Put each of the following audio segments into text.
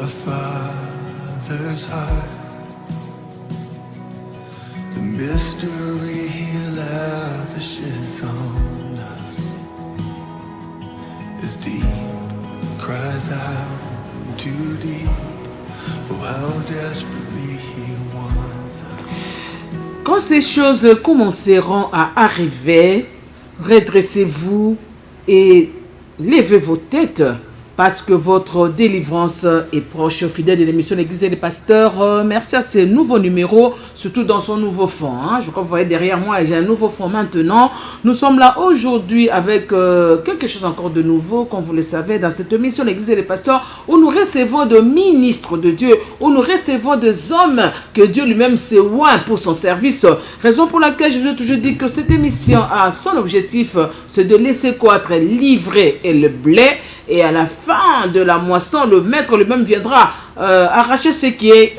a father's heart. The mystery he lavishes on us is deep, cries out too deep. Oh, how desperately he wants us. Quand ces choses commenceront à arriver, redressez-vous et levez vos têtes, parce que votre délivrance est proche. Fidèle de l'émission L'Église et les pasteurs, merci à ces nouveaux numéros, surtout dans son nouveau fond. Je crois que vous voyez derrière moi, j'ai un nouveau fond maintenant. Nous sommes là aujourd'hui avec quelque chose encore de nouveau, comme vous le savez, dans cette émission L'Église et les pasteurs, où nous recevons des ministres de Dieu, où nous recevons des hommes que Dieu lui-même s'est oint pour son service. Raison pour laquelle je vous ai toujours dit que cette émission a son objectif, c'est de laisser croître, livrer et le blé. Et à la fin de la moisson, le maître lui-même viendra arracher ce qui est,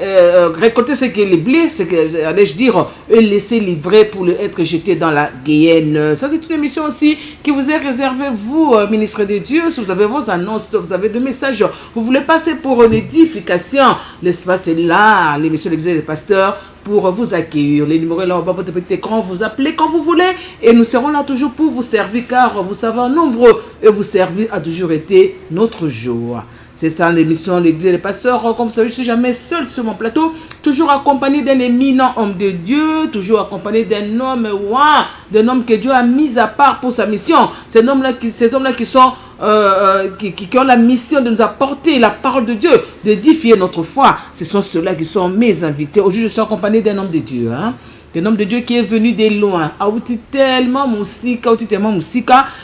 récolter ce qui est le blé, ce que, allais-je dire, et laisser livrer pour être jeté dans la guéhenne. Ça, c'est une émission aussi qui vous est réservée, vous, ministre de Dieu. Si vous avez vos annonces, vous avez des messages, vous voulez passer pour une édification, l'espace est là, l'émission L'Église et les pasteurs, pour vous accueillir. Les numéros là, on va votre petit écran, vous appelez quand vous voulez et nous serons là toujours pour vous servir, car vous savez nombreux et vous servir a toujours été notre jour. C'est ça l'émission L'Église et les pasteurs. Comme vous savez, je ne suis jamais seul sur mon plateau, toujours accompagné d'un éminent homme de Dieu, toujours accompagné d'un homme, d'un homme que Dieu a mis à part pour sa mission. Ces hommes-là qui sont qui ont la mission de nous apporter la parole de Dieu, d'édifier notre foi. Ce sont ceux-là qui sont mes invités. Aujourd'hui, je suis accompagné d'un homme de Dieu. Un homme de Dieu qui est venu de loin, tellement moussika,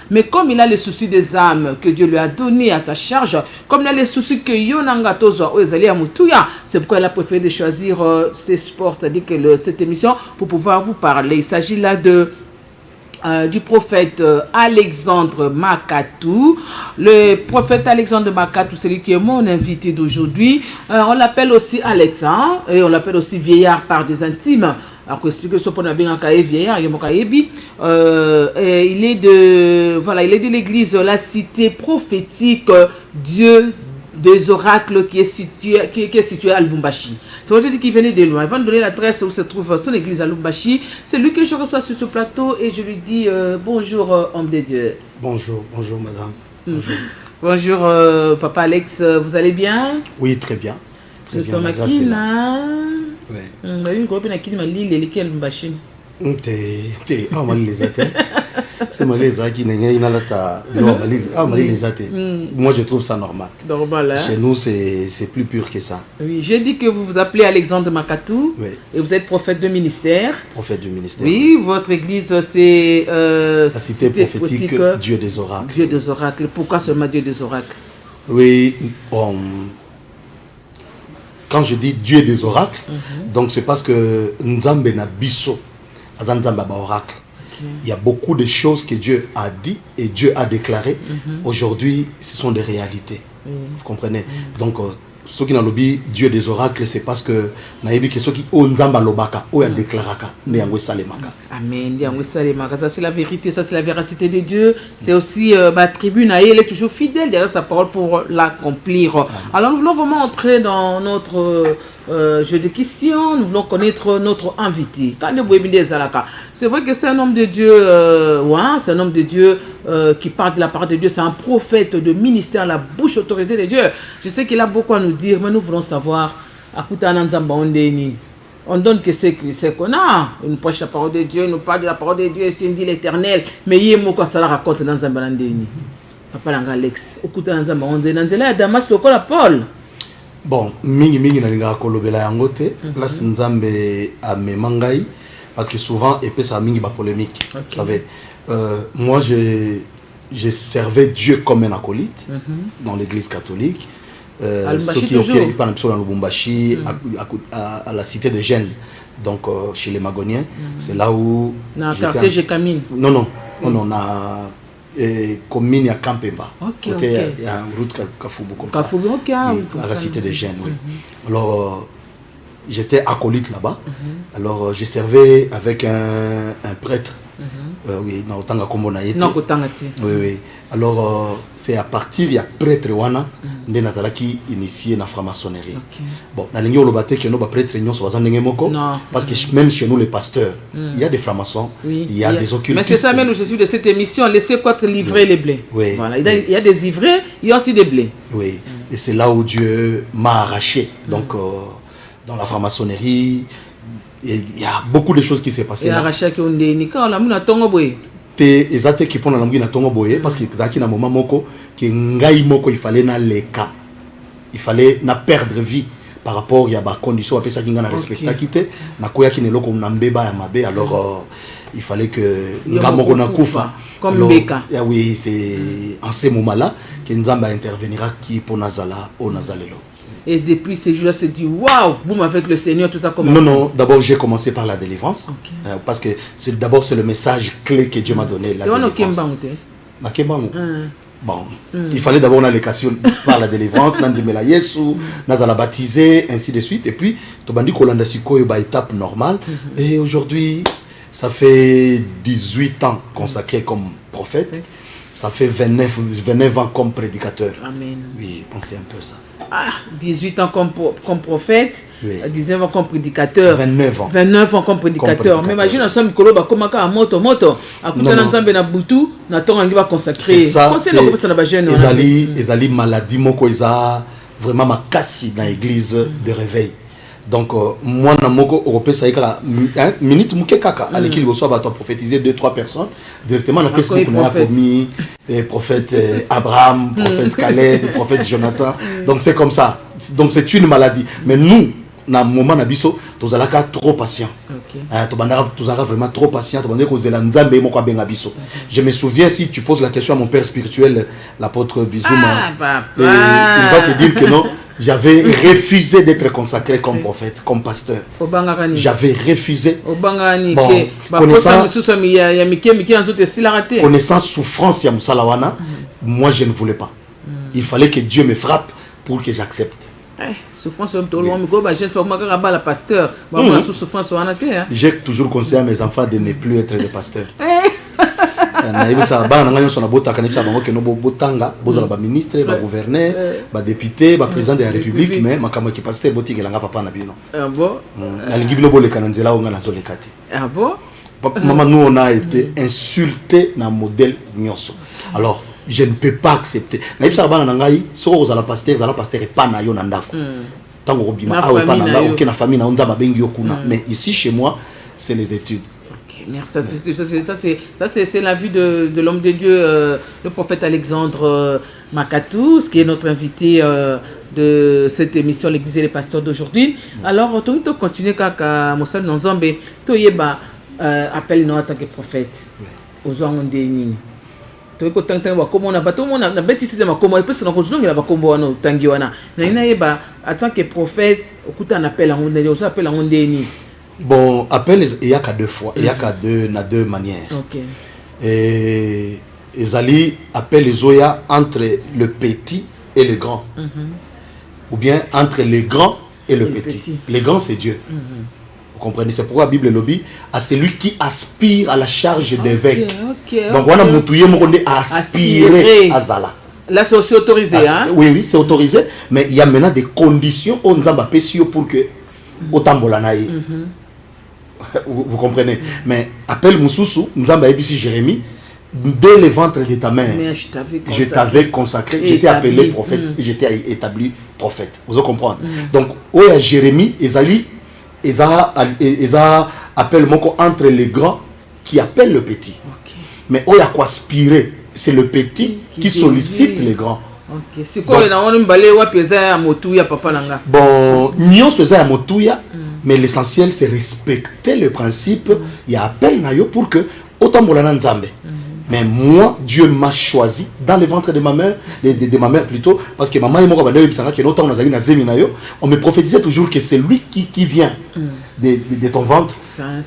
mais comme il a le souci des âmes que Dieu lui a donné à sa charge, comme il a le souci que Yonanga Tozo Ezali Amutuya, c'est pourquoi il a préféré de choisir ces sports, c'est-à-dire que cette émission, pour pouvoir vous parler. Il s'agit là du prophète Alexandre Makatou. Le prophète Alexandre Makatou, c'est lui qui est mon invité d'aujourd'hui. On l'appelle aussi Alex, et on l'appelle aussi vieillard par des intimes. Alors, pour expliquer ce qu'on a bien en vieillard, il est de l'église La Cité prophétique Dieu des oracles qui est situé à Lubumbashi. C'est vrai qu'il venait de loin. Il va nous donner l'adresse où se trouve son église à Lubumbashi. C'est lui que je reçois sur ce plateau et je lui dis bonjour homme de Dieu. Bonjour madame. Bonjour. Bonjour papa Alex, vous allez bien? Oui, très bien. Nous sommes à Kina. Oui. Une copine à Kina, l'île et lesquelles Lubumbashi. Moi je trouve ça normal. Normal, hein? Chez nous c'est plus pur que ça. Oui, j'ai dit que vous vous appelez Alexandre Makatou, oui. Et vous êtes prophète de ministère. Prophète du ministère. Oui, votre église c'est La Cité prophétique Dieu des oracles. Dieu des oracles. Pourquoi seulement Dieu des oracles? Oui, bon, quand je dis Dieu des oracles, donc c'est parce que Nzambe na biso azanzamba ba oracle. Il y a beaucoup de choses que Dieu a dit et Dieu a déclaré. Aujourd'hui, ce sont des réalités. Vous comprenez? Donc, ceux qui n'ont lobby Dieu des oracles, c'est parce que ceux qui ont Nzamba lobaka, ou déclaraka, Amen. Ça c'est la vérité, ça c'est la véracité de Dieu. C'est aussi ma tribune, elle est toujours fidèle derrière sa parole pour l'accomplir. Alors nous voulons vraiment entrer dans notre jeu de questions. Nous voulons connaître notre invité. C'est vrai que c'est un homme de Dieu, c'est un homme de Dieu qui parle de la parole de Dieu. C'est un prophète de ministère, la bouche autorisée de Dieu. Je sais qu'il a beaucoup à nous dire, mais nous voulons savoir on donne que c'est qu'on a. Il nous prêche la parole de Dieu, il nous parle de la parole de Dieu, c'est une dit l'éternel. Mais il y a un mot que ça raconte dans Zambalandeni. Papa Alex, écoutez dans Zambalandeni, dans Zela Damas, le col à Paul. Bon, mingi nalinga kolobela yangote, place Nzambe à Memangai, parce que souvent, et puis ça a mingi ba polémique. Okay. Vous savez, moi j'ai servi Dieu comme un acolyte dans l'église catholique. Ceux qui ont pas dans Lubumbashi, à la cité de Gênes, donc chez les Magoniens, c'est là où. Dans le quartier Gécamine. Non, on a commune à Campemba. Il y a une route Kafoubou comme ça. À la cité de Gênes, oui. Alors, j'étais acolyte là-bas. Alors, je servais avec un prêtre Oui, na otanga kombo na yete. Non, kotanga te. Oui, oui. Alors, c'est à partir il y a prêtre wana nde nazalaki initié na franc-maçonnerie. Okay. Bon, na lingi olobate que no ba prêtre nyonso baza ndenge moko. Non. Parce que même chez nous les pasteurs, il y a des francs-maçons, Oui. il y a des occultistes. Mais c'est ça même je suis de cette émission, laissez quoi livrer les blés. Oui. Voilà, il y a des ivrés, il y a aussi des blés. Oui. Et c'est là où Dieu m'a arraché. Donc dans la franc-maçonnerie, il y a beaucoup de choses qui s'est passées Et là. arraché que on est ni quand la muna tongo boy. Ezate qui pona na tongo boye parce que zaki na moment moko que ngai moko il fallait na leka. Il fallait na perdre vie par rapport il y a ba conditions après ça kinga na respecta kité na koya ki neloko na mbeba ya mabe alors il fallait que nga moko na kufa comme Beka. Oui, c'est en ces moments-là que Nzamba intervenira qui pour Nazala au Nazalelo. Et depuis ces jours-là, c'est dit waouh, boum, avec le Seigneur, tout a commencé. Non, non, d'abord j'ai commencé par la délivrance. Okay. Parce que d'abord c'est le message clé que Dieu m'a donné. La délivrance. Bon, il fallait d'abord on a l'éducation par la délivrance, Nandimela Yesu, Nazala baptisé, ainsi de suite. Et puis, Tobandi Kolanda Sikoyo, étape normale. Et aujourd'hui, ça fait 18 ans consacré comme prophète. Ça fait 29 ans comme prédicateur. Amen. Oui, pensez un peu ça. Ah, 18 ans comme prophète, Oui. 19 ans comme prédicateur. 29 ans. 29 ans comme prédicateur. Mais imagine ensemble que l'on comment à moto. À côté d'un ensemble na butu, na ton va consacrer. C'est ça. C'est Ezali maladie moko eza vraiment ma casse dans l'église de réveil. Donc moi na moko européen ça eka minute muke kaka à l'équipe reçoit ba prophétiser 2-3 personnes directement na Facebook na commis prophète Abraham, prophète Caleb, prophète Jonathan. Donc c'est comme ça. Donc c'est une maladie. Mais nous na moment na biso tozalaka trop patient. OK. Tozalaka vraiment trop patient. Je me souviens si tu poses la question à mon père spirituel l'apôtre Bizouma, il va te dire que non. J'avais refusé d'être consacré comme prophète, comme pasteur. J'avais refusé. Bon, connaissant souffrance ya musalawana, moi je ne voulais pas. Il fallait que Dieu me frappe pour que j'accepte. Souffrance, j'ai toujours conseillé à mes enfants de ne plus être des pasteurs. Ministre, gouverneur, député, président de la République, mais je pasteur papa na bino. Ah bon? Ah bon? Maman, nous on a été insultés dans le modèle Nyonso. Alors, je ne peux pas accepter. Na ibsa bana nangai, soko za la pasteur et pas na yo nandako. Tango robima a pas na aucune famille na onda ba bengi yokuna. Mais ici chez moi, c'est les études. Ça c'est la vue de l'homme de Dieu, le prophète Alexandre Makatous, qui est notre invité de cette émission L'Église et les pasteurs d'aujourd'hui. Alors, tu vas continuer à Moussa Nzambe, tu vas appeler nous en tant que prophète. Aux gens de Nini. Tu vas continuer à comment on a battu, on a bâti système comment il peut se rencontrer avec combo na tangiwana. Na ina yeba en tant que prophète, okuta un appel à on on appelle à on Nini. Bon, appel, il n'y a qu'à deux fois, il n'y a qu'à deux manières. Okay. Et Ezali appelle les Oya entre le petit et le grand. Ou bien entre les grands et le petit. Les grands, c'est Dieu. Vous comprenez? C'est pourquoi la Bible lobby à celui qui aspire à la charge d'évêque. Donc, on a montouillé à aspirer à Zala. Là, c'est aussi autorisé. Hein? Oui, c'est autorisé. Mais il y a maintenant des conditions pour que autant bolanaï. Vous comprenez? Mais appelle Moussoussou, Nzamba Ebisi Jérémie, dès le ventre de ta mère, je t'avais consacré, j'étais appelé prophète, j'étais établi prophète. Vous comprenez? Donc, où est Jérémie, Ezali, appelle Moko entre les grands qui appellent le petit. Mais où est quoi aspirer? C'est le petit qui sollicite les grands. C'est quoi? Bon, Nyon se faisait à Motouya. Mais l'essentiel, c'est respecter le principe. Il y a appel pour que autant Bolana Nzambe. Mais moi, Dieu m'a choisi dans le ventre de ma mère, de ma mère plutôt, parce que maman et moi, on me prophétisait toujours que c'est lui qui vient de ton ventre,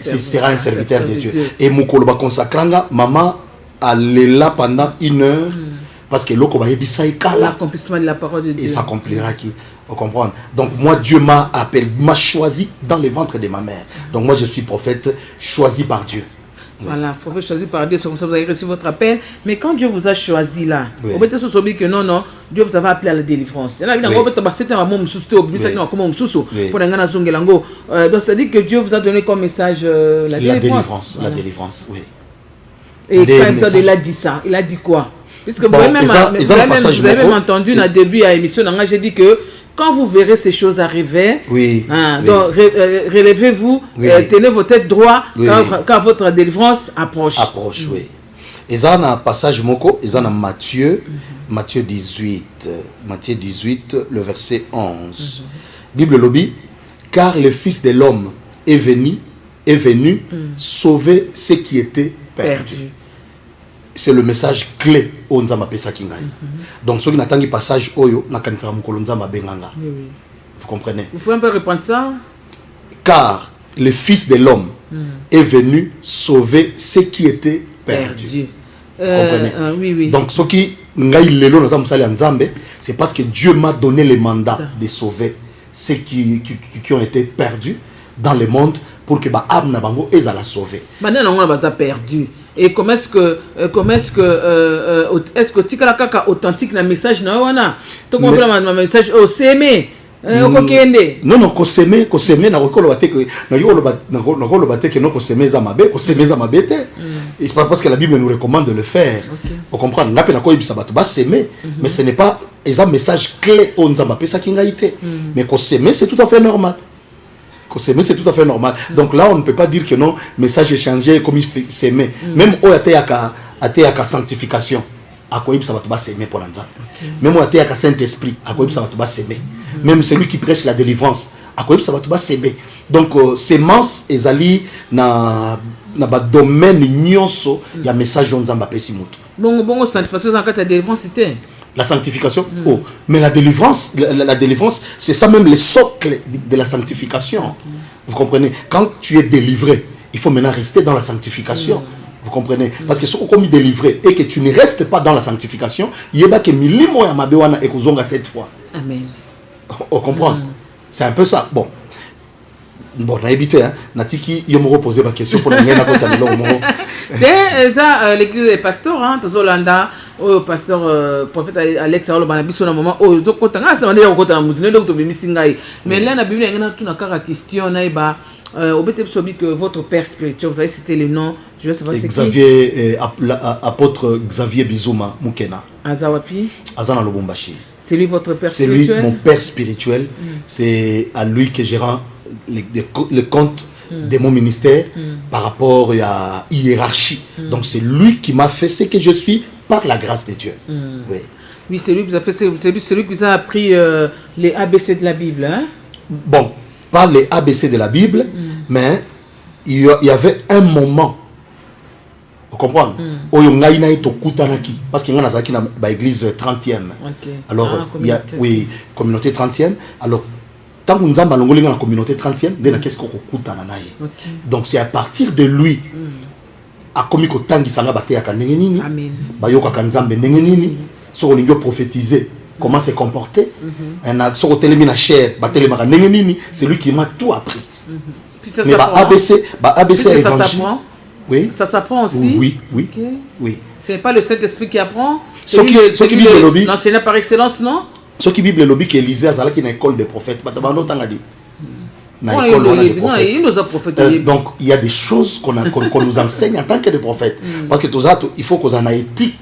ce sera un serviteur de Dieu. Et Moukoloba consacranga, maman, elle est là pendant 1 heure, parce que l'accomplissement de la parole de Dieu. Et s'accomplira qui? Vous comprenez? Donc moi, Dieu m'a appelé, m'a choisi dans le ventre de ma mère. Donc moi, je suis prophète choisi par Dieu. Voilà, prophète choisi par Dieu, c'est comme ça que vous avez reçu votre appel. Mais quand Dieu vous a choisi là, Oui. vous pouvez se dire que non, Dieu vous avait appelé à la délivrance. Il y en a qui ont donc ça dit que Dieu vous a donné comme message la délivrance. La délivrance, oui. Et quand il a dit ça, il a dit quoi? Puisque vous avez même entendu dans le début de l'émission, j'ai dit que quand vous verrez ces choses arriver, donc relevez-vous, tenez vos têtes droits quand votre délivrance approche. Oui. Et ça, dans passage moko, et ça dans Matthieu 18, le verset 11. Bible lobby, car le Fils de l'homme est venu sauver ce qui était perdu. C'est le message clé au Nzamba pesa kingai. Donc ceux qui n'attendent passage oyo na kanisa mukolo Nzamba benganga. Vous comprenez? Vous pouvez un peu répondre ça? Car le Fils de l'homme est venu sauver ce qui était perdu. Vous comprenez? Oui. Donc ceux qui ngai lelo na Nzamba sali Nzambe, c'est parce que Dieu m'a donné le mandat de sauver ceux qui ont été perdus dans le monde pour que ba âme na bango ezala sauver. Maintenant on a perdu. Et comment est-ce que tikala kaka authentique na message na wana to comprendre ma message au s'aimer okokende non ko s'aimer na kokolo bateke na kokolo bateke non ko s'aimer za mabe te. Et c'est pas parce que la Bible nous recommande de le faire. Vous comprenez? Na pe na ko ibisa bato ba s'aimer, mais ce n'est pas un message clé on Nzamba pesa kingaité. Mais ko s'aimer c'est tout à fait normal. C'est tout à fait normal. Donc là, on ne peut pas dire que non, message échangé comme il s'aimer. Même au yaka sanctification, à quoi ça va s'aimer pour l'anza. Même au yaka Saint-Esprit, à quoi ça va s'aimer. Même celui qui prêche la délivrance, à quoi ça va s'aimer. Donc, sémence et zali na domaine nyonso, il y a message on zamba pesimutu. Bon, sanctification dans la délivrance, c'était. La sanctification, mais la délivrance, c'est ça même le socle de la sanctification. Vous comprenez? Quand tu es délivré, il faut maintenant rester dans la sanctification. Vous comprenez? Parce que si tu es délivré et que tu ne restes pas dans la sanctification, il y a que milimo ya mabewana et kuzonga cette fois. Amen. On comprend? C'est un peu ça. Bon, on a évité, hein. Natiki, il m'a posé ma question pour l'église des pasteurs, hein, Tozolanda, au pasteur prophète Alex Arolo Banabiso, moment, oh, donc, quand on a demandé au côté de la musique, donc, mais là, la Bible, il y a tout un question, naïba, au BTP, que votre père spirituel, vous avez cité le nom, je veux savoir c'est qui? Xavier, apôtre Xavier Bizouma Mukena. Azawapi? Azana Lobombashi. C'est lui votre père spirituel? C'est lui mon père spirituel. C'est à lui que je rends le compte de mon ministère par rapport à hiérarchie. Donc c'est lui qui m'a fait ce que je suis par la grâce de Dieu. Oui, c'est lui qui vous a fait, c'est lui qui vous a appris les ABC de la Bible, hein? Bon, pas les ABC de la Bible, mais il y avait un moment, vous comprenez? Parce qu'il y a une église 30e. Alors, il y a, oui, communauté 30e. Alors, tant que nous avons la communauté 30e, donc c'est à partir de lui, à komiko tangi sanga bate yaka ndenge nini, bayoka kanzambe ndenge nini, soko lingyo prophétiser comment se comporter, soko telemi na chair, batelema ndenge nini, c'est lui qui m'a tout appris. Mais ABC évangile. Oui. Ça s'apprend aussi. Oui. Okay. Oui. C'est pas le Saint-Esprit qui apprend. Ce qui l'enseignant par excellence, non? Ce qui Bible lobby qui Élisée azala qui est une école de prophètes. Donc il y a des choses qu'on nous enseigne en tant que des prophètes. Parce que tout ça, il faut qu'on en ait éthique.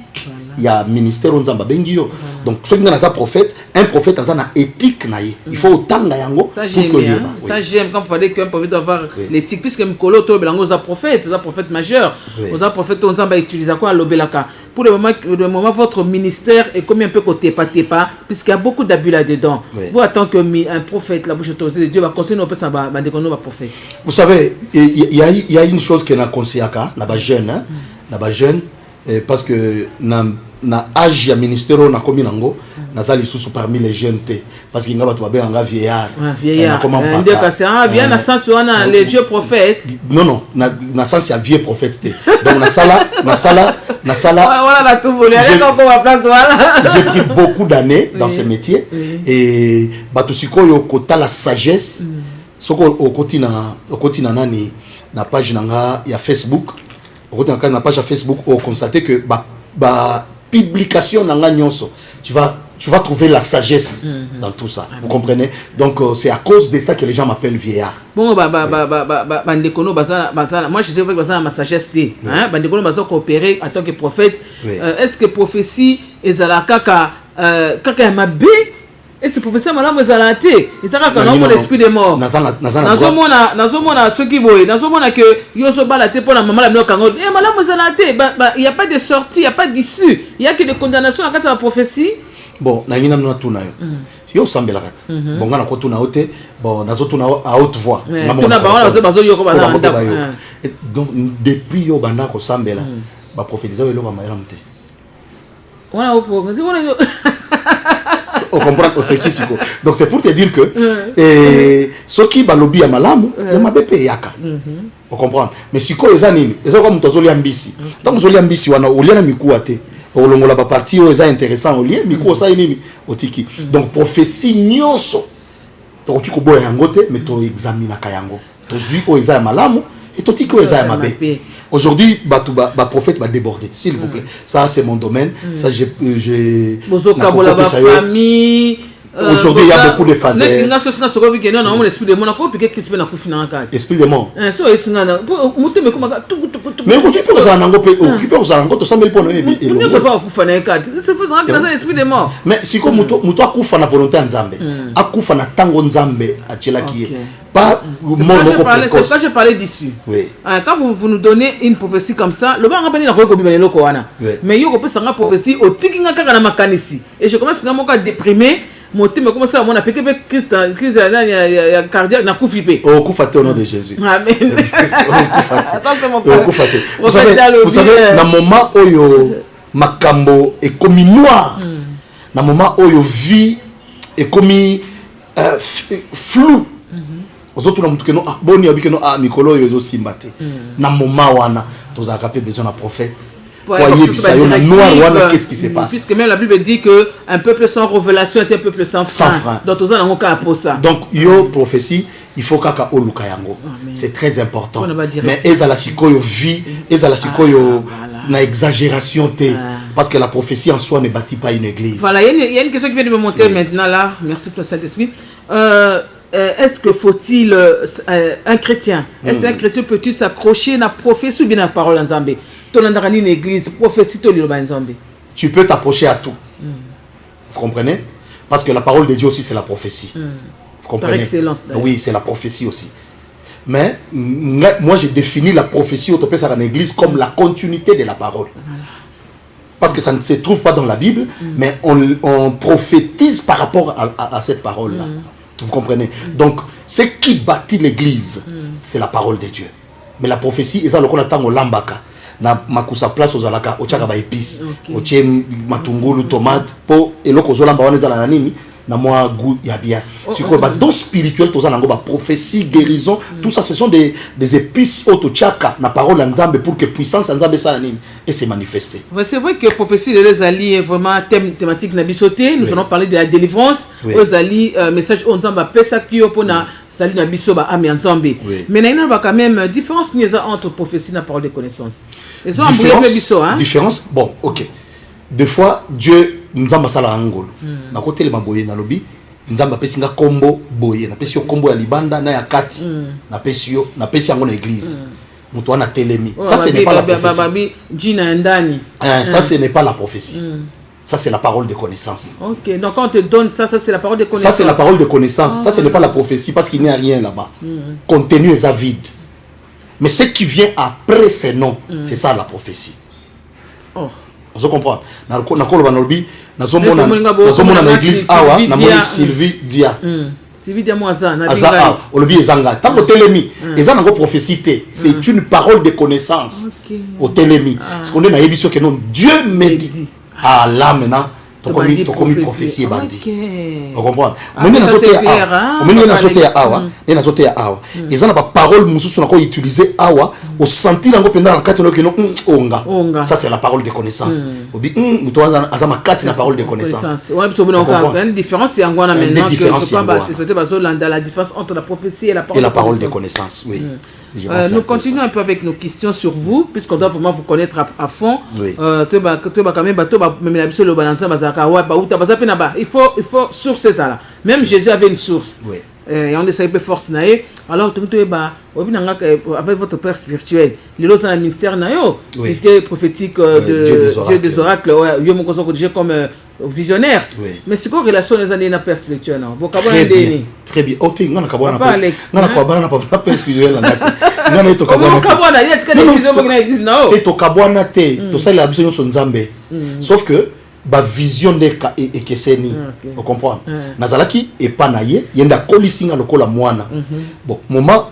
Il y a ministère on zamba bengio. Donc ceux qui sont prophète, un prophète a une éthique naïe. Il faut autant yango. Ça j'aime. Ça j'aime quand vous parlez qu'un prophète doit avoir l'éthique, puisque Mkolo to belango za prophète, za prophète majeur. Aux prophètes on zamba utilise quoi l'obelaka. Pour le moment votre ministère est comme un peu côté pas puisqu'il y a beaucoup d'abus là-dedans. Vous attendez que un prophète la bouche autorisée de Dieu va conseiller nos personnes va déconner va prophète. Vous savez, il y a une chose que na conseillé là bas jeune hein, là bas jeune parce que na âge ya ministère na komi nango nazali sous parmi les jeunes parce qu'il y a ba ba nga vieillard ndé kasi bien na sens wana les vieux prophètes non na sens ya vieux prophète donc na sala voilà la tout volé allez encore ma place voilà j'ai pris beaucoup d'années dans ce métier et bato sikoyo kota la sagesse soko okoti na nani na page nanga ya Facebook dans la page Facebook, on constate que publication dans nyonso, tu vas trouver la sagesse dans tout ça. Vous comprenez? Donc c'est à cause de ça que les gens m'appellent vieillard. Bon bandekono bazana moi je dirais que bazana ma sagesse hein bandekono bazana coopérer en tant que prophète. Est-ce que prophétie ezalaka kaka mabe? Est-ce que prophétie malamu ezalate? Ezalaka na l'esprit de mort. Nazomona ceux qui boy nazomona que yoso balate pour la maman la mino kango malamu ezalate il y a pas de sortie, il y a pas d'issue, il y a que des condamnations à la prophétie. Bon, na yina na tuna yo. Si yo sambela kat. Bon ngana ko tuna ote, bon nazo tuna à haute voix. Tuna ba wana bazo yoko ba na ndako. Donc depuis yo banda ko sambela, ba prophétiser yo ba mayela mte. Wana opo, wana on comprend aussi qui siko. Donc c'est pour te dire que ce qui balobi ya malamu, ya mabepe yaka. On comprend. Mais siko eza nini? Eza ko mutozoli ambisi. Donc mutozoli ambisi wana oliana mikuwa te. Olongola ba parti o eza intéressant au lieu miko sa nini otiki. Donc prophétie nyonso to ki ko boya yango te mais to examiner ka yango. To zui o eza malamu et to tiki o eza ya mabe. Aujourd'hui ba prophète va déborder s'il vous plaît. Ça c'est mon domaine. Ça j'ai bozoka bola ba famille. Aujourd'hui il y a beaucoup de phases. L'esprit de mon ko piquer qui se na kufina ka. Esprit de mon. So esinga na muteme kuma mais vous dites que ça n'a pas occupé aux alentours de 100 000 points. Il ne pas kufana ka. C'est faux ça dans l'esprit de mort. Mais si comme muto akufa na volonté nzambe. Akufa na tango nzambe atchela ki. Pas c'est quand je parlais d'issue. Oui. Quand vous nous donnez une prophétie comme ça, le banga bani na ko bibana loko wana. Mais yo ko peut sanga prophétie au tikinga kaka na makanisi. Et je commence à déprimer. Mon thème commence à mon appliquer Christ crise cardiaque na kufipe. Oh kufate au nom de Jésus. Amen. Attention mon frère. Vous savez dans moment oyo makambo est comme noir. Dans moment oyo vie est comme flou. Aux autres on que non boni abi que non mikolo yo zo simbate. Na moment wana tozaka pe besoin d'un prophète. Qu'est-ce qui se passe? Puisque même la Bible dit que un peuple sans révélation est un peuple sans frein. Donc tous en cas pour ça. Donc yo prophétie il faut kaka oluka yango. C'est très important. Mais ezala sikoyo vie, ezala sikoyo na exagération té parce que la prophétie en soi ne bâtit pas une église. Voilà, il y a une question qui vient de me monter maintenant là. Merci pour le Saint-Esprit. Est-ce que faut-il un chrétien, est-ce qu'un chrétien peut-il s'accrocher à la prophétie ou bien à la parole en Zambé? Une église, prophétie, tu peux t'approcher à tout. Vous comprenez? Parce que la parole de Dieu aussi c'est la prophétie. Vous comprenez? Par excellence. Oui, c'est la prophétie aussi. Mais moi j'ai défini la prophétie au en église comme la continuité de la parole. Parce que ça ne se trouve pas dans la Bible, mais on prophétise par rapport à cette parole-là. Vous comprenez? Donc, ce qui bâtit l'église, c'est la parole de Dieu. Mais la prophétie, c'est ça qu'on attend au lambaka. Na makusa place aux alaka, au tchaka ba épices, au tchem matungulu, tomate, po eloko zolamba wana ezala na nini na moi goût ya bien. C'est quoi don spirituel toza nango ba prophétie, guérison, tout ça ce sont des épices au tchaka na parole nzambe pour que puissance nzambe ça nini et se manifester. C'est vrai que prophétie les alliés est vraiment thématique na bisoté, nous allons parler de la délivrance, aux alliés message on nzamba pesa kio pona salut na biso ba ami nzambe. Mais na ina ba quand même différence ni entre prophétie na parole de connaissance. Ils ont embrouillé biso hein. Différence bon, OK. Des fois Dieu nzamba sala ngolo na côté le maboye na lobi nzamba pesi nga kombo boye na pesi yo kombo ya libanda na ya kati na pesi yango na église muto wana telemi ça ce n'est pas la prophétie ça ce n'est pas la prophétie ça c'est la parole de connaissance. OK, donc quand on te donne ça c'est la parole de connaissance. Ça c'est la parole de connaissance. Ça ce n'est pas la prophétie parce qu'il n'y a rien là-bas. Contenu est vide. Mais ce qui vient après ces noms, c'est ça la prophétie. Oh. Vous comprenez? Na koloba nolbi nazomona na église awa na moni Sylvie Dia. Sylvie Dia moza na dinga. Olobi ezanga tango telemi ezanga ngo prophétie, c'est une parole de connaissance. Au telemi. Ce qu'on est na yebiso que non Dieu me dit à là maintenant tokomi prophétie bandi. Vous comprenez? Moni na sauter awa, na sauter awa. Ezana ba parole mususu na ko utiliser awa au sentir ngo pendant la kati no que non onga. Ça c'est la parole de connaissance. Obi mutoza azama kasi na parole de connaissance. Ouais, parce que une différence c'est ngwana maintenant que je peux pas respecter la différence entre la prophétie et la parole de connaissance. Oui. Nous continuons un peu avec nos questions sur vous, puisqu'on doit vraiment vous connaître à fond. Oui. Il faut source ça. Même Jésus avait une source. Oui. Et on essaie de force naïe. Alors avec votre père spirituel, les lois dans le ministère naïo, c'était prophétique de Dieu des oracles. Yo mon conseil comme visionnaire. Oui. Mais c'est quoi relation les années na père spirituel non? Très bien. Très bien. Ok, on a kabana. Papa Alex. On a kabana pas père spirituel là. Non mais to kabana. kabana. Il y a des télévision pour l'église non? Te to kabana te. To ça la vision son Nzambe. Sauf que ba vision de ka et que c'est ni. Vous comprenez? Nazalaki et pas naie, yenda kolisinga lokola mwana. Bon, moment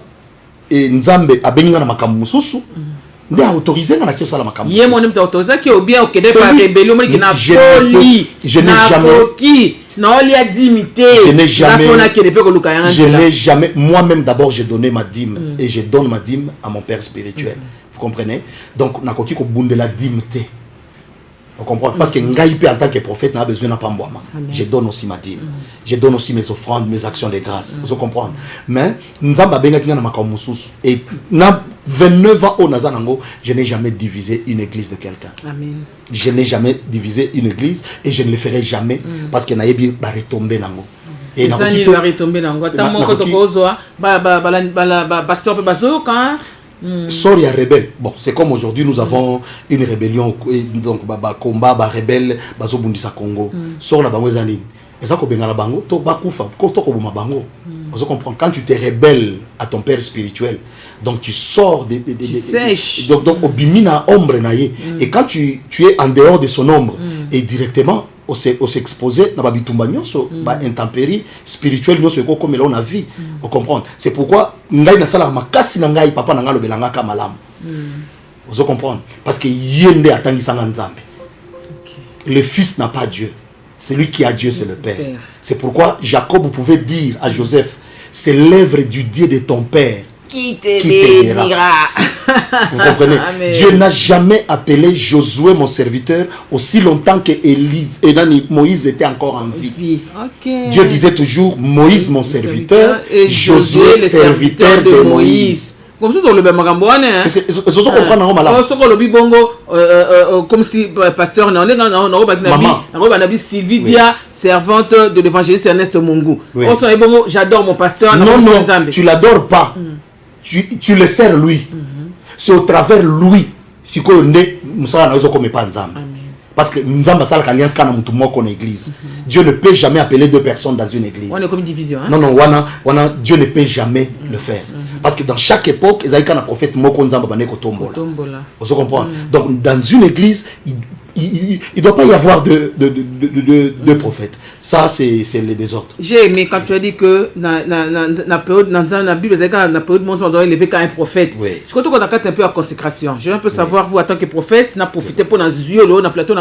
et Nzambe abenga na makambo mususu. Nde autorisé na kiyo sala makambo. Yé mon m'ta autorisé qui ou bien au Québec par rébellion qui n'a poli. Je n'ai jamais non il y a dimité. Je n'ai jamais moi-même d'abord j'ai donné ma dîme et je donne ma dîme à mon père spirituel. Vous comprenez? Donc na koki ko bundela dîme te. Vous comprenez? Parce que ngai en tant que prophète n'a besoin n'a pas moi. Je donne aussi ma dîme. Je donne aussi mes offrandes, mes actions de grâce. Vous comprenez? Mais Nzamba benga kinga na makambo mususu et na 29 ans au Nazanango, je n'ai jamais divisé une église de quelqu'un. Amen. Je n'ai jamais divisé une église et je ne le ferai jamais parce que naïbi va retomber nango. Et ça n'y va retomber nango. Tant mon koto kozoa, pasteur pe bazo quand sort ya rebelle. Bon, c'est comme aujourd'hui nous avons une rébellion donc combat rebelle bazo bundisa Congo. Sort la bango zanini. Et ça ko bengala bango to bakufa ko to ko buma bango. Vous comprenez? Quand tu te rebelles à ton père spirituel, donc tu sors donc au bimina ombre naïe et quand tu es en dehors de son ombre et directement on s'exposer na babitumba nyonso ba intempérie spirituelle nyonso ko comme là on a vu. Vous comprenez? C'est pourquoi ngai na sala makasi na ngai papa na ngalo belanga ka malamu. Vous comprenez? Parce que yende atangisanga Nzambe. Le fils n'a pas Dieu. Celui qui a Dieu, c'est le Père. C'est pourquoi Jacob pouvait dire à Joseph, c'est l'œuvre du Dieu de ton Père qui te bénira. Vous comprenez? Amen. Dieu n'a jamais appelé Josué, mon serviteur, aussi longtemps que Moïse était encore en vie. Okay. Dieu disait toujours, Moïse, mon serviteur, et Josué, serviteur de Moïse. Comme ça, dans le Bamagambouane, comme si pasteur, Sylvie Dia, servante de l'évangéliste Ernest Mungu. J'adore mon pasteur. Non, tu l'adores pas. Tu le sers lui. C'est au travers lui. Si tu es pas Nzambe. Parce que Nzamba sala alliance kana mutu moko na église. Dieu ne peut jamais appeler deux personnes dans une église. On est comme division. Hein? Non, Dieu ne peut jamais le faire. Parce que dans chaque époque, il y a un prophète moko Nzamba baneko tombola. Vous comprenez? Donc dans une église, il ne doit pas y avoir de prophètes. Ça, c'est le désordre. J'ai aimé quand tu as dit que dans la période, dans la Bible, dans la période, on doit élever quand un prophète. Oui. C'est quand on a un peu à consécration. Je veux un peu savoir, vous, en tant que prophète, vous avez profité pour dans yeux, dans plateau,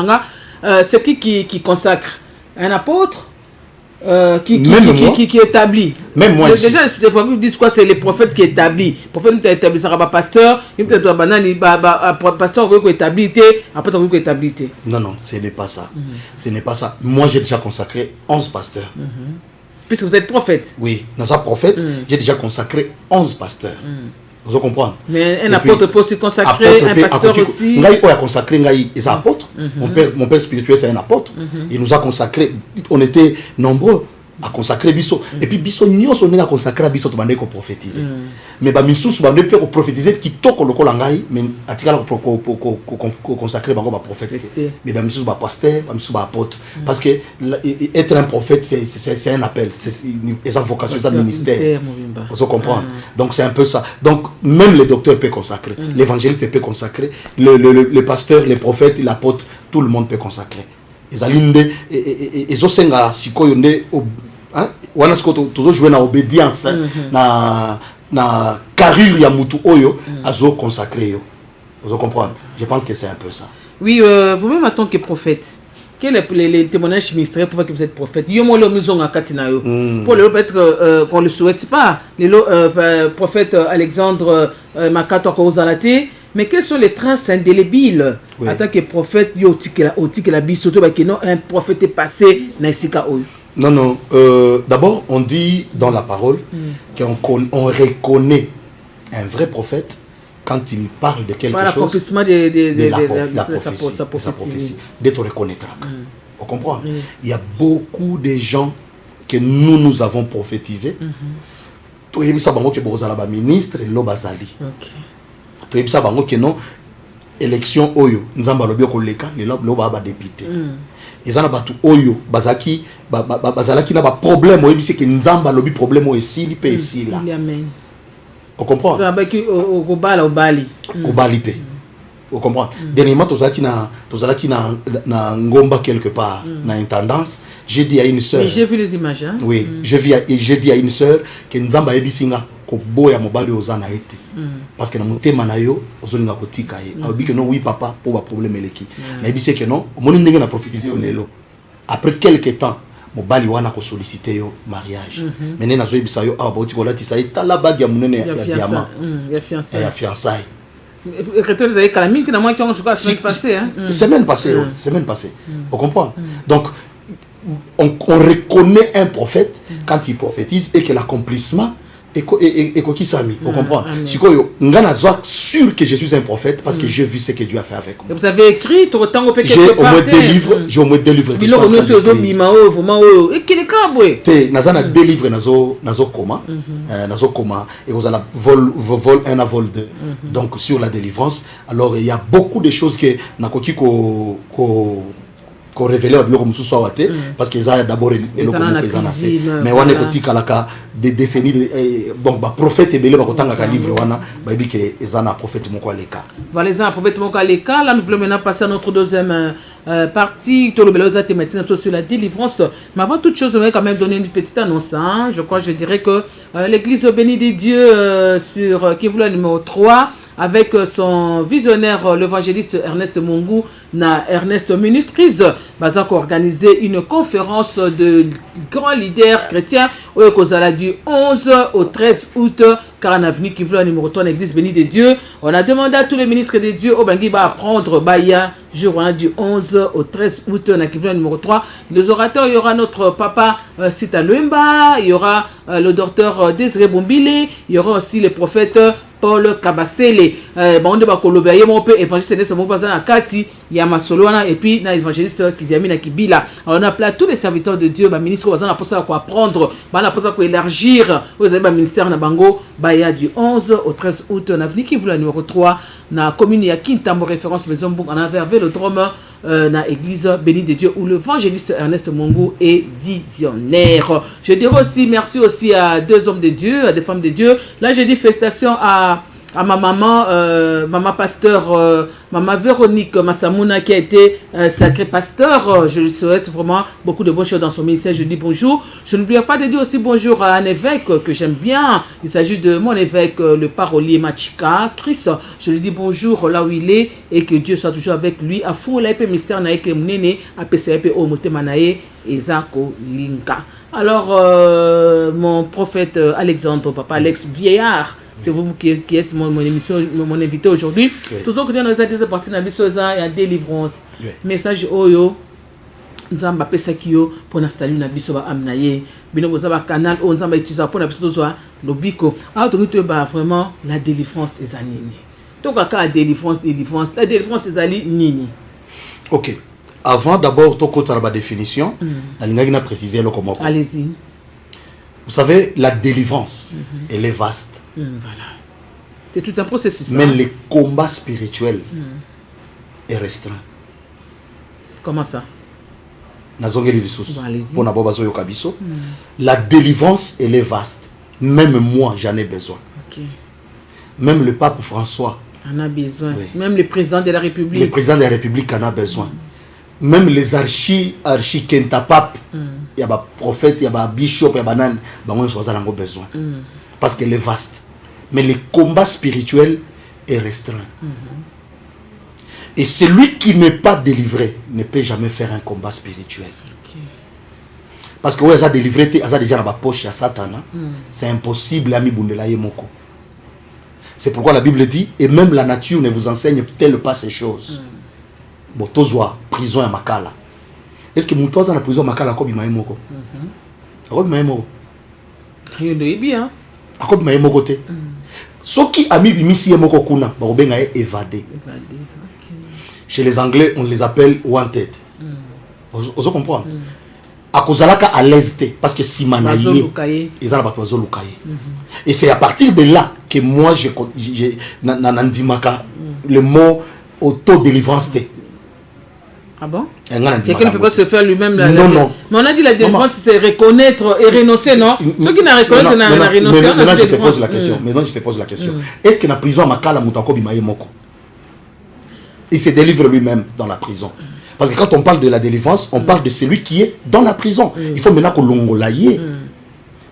c'est qui consacre? Un apôtre? Qui établit. Même moi. Déjà, des fois, vous dites quoi? C'est les prophètes qui établissent. Le prophète nous établit, ça va pasteur, il peut être banani, pasteur qui établit, après qui établit. Non, ce n'est pas ça. Ce n'est pas ça. Moi, j'ai déjà consacré 11 pasteurs. Puisque vous êtes prophète. Oui, dans un prophète, j'ai déjà consacré 11 pasteurs. Vous comprenez? Mais un apôtre peut aussi consacrer, un pasteur aussi. Ngai a consacré Ngai et un apôtre. Mon père spirituel c'est un apôtre. Il nous a consacré. On était nombreux à consacrer Bisso. Et puis Bisso nyonso on a consacré Bisso to bande ko prophétiser. Mais ba misusu bande pe ko prophétiser qui toko lokola Ngai mais atikala ko consacrer bango ba prophète. Mais ba misusu ba pasteur, ba misusu ba apôtre parce que être un prophète c'est un appel, c'est sa vocation, c'est un ministère. Vous comprenez? Donc c'est un peu ça. Donc même les docteurs peuvent consacrer, l'évangéliste peut consacrer, le pasteur, les prophètes, l'apôtre, tout le monde peut consacrer. Ils ont senga sikoyo nde wana siko toujours jouer na obédience na carrure ya mutu oyo azo consacré yo. Vous comprenez? Je pense que c'est un peu ça. Oui, vous-même en tant que prophète, quels sont les témoignages ministériels pour voir que vous êtes prophète? Pour le peut-être qu'on ne le souhaite pas, le prophète Alexandre Makato Kozalate, mais quelles sont les traces indélébiles en tant que prophète? Un prophète est passé dans Non, d'abord on dit dans la parole qu'on reconnaît Un vrai prophète, quand il parle de quelque chose, l'accomplissement sa prophétie, de te reconnaître. On comprend? Il y a beaucoup de gens que nous avons prophétisé. Tu as vu ça, que Bozala ministre, l'Obazali. Tu as vu ça, que non, élection Oyo, Nzamba Lobio Koleka, l'Oba député. Et ça, batu Oyo, Bazaki, Bazalaki n'a pas problème, c'est que Nzamba Lobi problème au Esili, pe Esili. On comprend? Au Bali. Au Bali, pe. On comprend? Dernièrement, tu na Ngomba quelque part, na intendance. J'ai dit à une sœur. J'ai vu les images. Hein? Oui, j'ai dit à une sœur que Nzamba Ebisinga, ko boya mobali ozana ete. Parce que na mutema na yo, ozolinga kotika ye. Abi que non, oui papa, pour ba problème eleki. Na ebise que non, moni ndenge na prophétiser lelo. Après quelques temps, mobali wana ko solliciter yo mariage. Maintenant na zo ebisa yo a boti ko lati sa ita la bague ya munene ya diamant. Ya fiançailles. Ya fiançailles. Retour des Calamine qui n'a moins qu'un chocolat semaine passée. Semaine passée. On comprend. Donc, on reconnaît un prophète quand il prophétise et que l'accomplissement est qui s'ami. On comprend. Si je suis sûr que je suis un prophète parce que j'ai vu ce que Dieu a fait avec moi. Vous avez écrit tout autant que j'ai au moins deux livres. J'ai au moins deux livres. Nazana deux livres nazo coma et vous allez vol 1 à vol 2. Donc sur la délivrance. Alors il y a beaucoup de choses que nakoki ko révélé à biloko mususu awate parce que ça d'abord eloko assez mais wana koti kalaka des décennies donc ba prophète ebele ba kotanga ka livre wana ba bi que ezana prophète moko aleka voilà ezana prophète moko aleka. Là nous voulons maintenant passer à notre deuxième partie to le beloza thématique sur la délivrance, mais avant toute chose on va quand même donner une petite annonce. Je dirais que l'église bénie des dieux sur Kivula numéro 3 avec son visionnaire l'évangéliste Ernest Mungu na Ernest Ministries a organisé une conférence de grands leaders chrétiens au Kozala du 11 au 13 août car en avenue Kivula numéro 3 l'église bénie des dieux. On a demandé à tous les ministres des dieux au Bangui à apprendre Baya jour du 11 au 13 août na Kivula numéro 3. Les orateurs, il y aura notre papa Sita Luemba, il y aura le docteur Désiré Bombile, il y aura aussi les prophètes Paul Kabasele, Bande Bakolobe, mon père évangéliste Nessa Mobazana Kati, Yamasoloana, et puis na évangéliste Kiziamina Kibila. On a appelé tous les serviteurs de Dieu, ministre Wazana pour ça quoi apprendre, pour ça quoi élargir, vous avez un ministère na Bango, Baya du 11 au 13 août, on a venu qui voulait numéro 3, na commune ya Kintambo référence maison Bouk, on a vers Vélodrome, na église bénie de Dieu où l'évangéliste Ernest Mungu est visionnaire. Je dirais aussi merci aussi à deux hommes de Dieu, à des femmes de Dieu. Là je dis félicitations à ma maman, maman pasteur, maman Véronique Massamouna qui a été sacrée pasteur. Je lui souhaite vraiment beaucoup de bonnes choses dans son ministère. Je dis bonjour. Je n'oublie pas de dire aussi bonjour à un évêque que j'aime bien. Il s'agit de mon évêque, le parolier Machika, Chris. Je lui dis bonjour là où il est et que Dieu soit toujours avec lui. À fond, la ministère naïke mnene, à PCP au Motemanae et Zako Linka. Alors, mon prophète Alexandre, papa Alex Vieillard, c'est vous qui êtes mon émission, mon invité aujourd'hui. Tous ceux qui ont été partis dans la délivrance. Message Oyo, nous avons appelé ça pour installer une abisso à Amnaye. Nous avons un canal où nous avons utilisé pour l'installer le bico. Alors, vraiment, la délivrance est à Nini. Donc, la délivrance, la délivrance est à Nini. Ok. Avant d'abord, tu as la définition. Je vais préciser le comment. Allez-y. Vous savez, la délivrance, elle est vaste. Voilà. C'est tout un processus. Mais le combat spirituel est restreint. Comment ça? La délivrance, elle est vaste. Même moi, j'en ai besoin. Okay. Même le pape François en a besoin. Oui. Même le président de la République. Le président de la République en a besoin. Même les archi-kenta-pape, il y a des prophètes, il y a des bishops, il y a des nains, ils ont besoin. Parce qu'elle est vaste. Mais le combat spirituel est restreint. Et celui qui n'est pas délivré ne peut jamais faire un combat spirituel. Okay. Parce que ouais, ça délivré, ça déjà dans la poche à Satan. C'est impossible à moko. C'est pourquoi la Bible dit, et même la nature ne vous enseigne peut-elle pas ces choses. Bon, tozwa prison à Makala. Est-ce que mon toza na prison à Makala kobi maemoko? Akobi maemoko. Il est bien. Akobi maemoko te. Ce qui a mis bimisi moko kuna, barobenga évadé. Chez les Anglais, on les appelle wanted. Vous comprenez? À cause à l'aise, parce que si manaye, ils ont pas et c'est à partir de là que moi j'ai le mot auto-délivrance. Ah bon? Quelqu'un ne peut pas se faire lui-même la non. Mais on a dit la délivrance, c'est reconnaître et renoncer, non? Ceux qui n'ont reconnaître, n'a renoncé. Maintenant, je te pose la question. Est-ce que la prison, Makala Moutako Bimaye Moko, il se délivre lui-même dans la prison? Parce que quand on parle de la délivrance, on parle de celui qui est dans la prison. Il faut maintenant que l'on l'aille.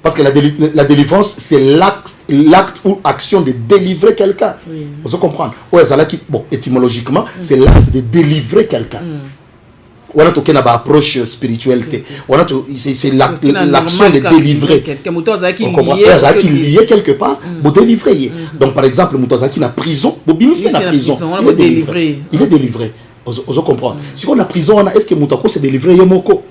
Parce que la délivrance, c'est l'acte ou action de délivrer quelqu'un. Vous comprenez? Bon, étymologiquement, c'est l'acte de délivrer quelqu'un. On a une approche spirituelle. C'est l'action de délivrer. Qui lié quelque part, pour délivrer. Donc, par exemple, Moutazaki na prison, c'est la prison. Il est délivré. Vous comprenez? Si on a prison, est-ce que Moutako s'est délivré Yomoko?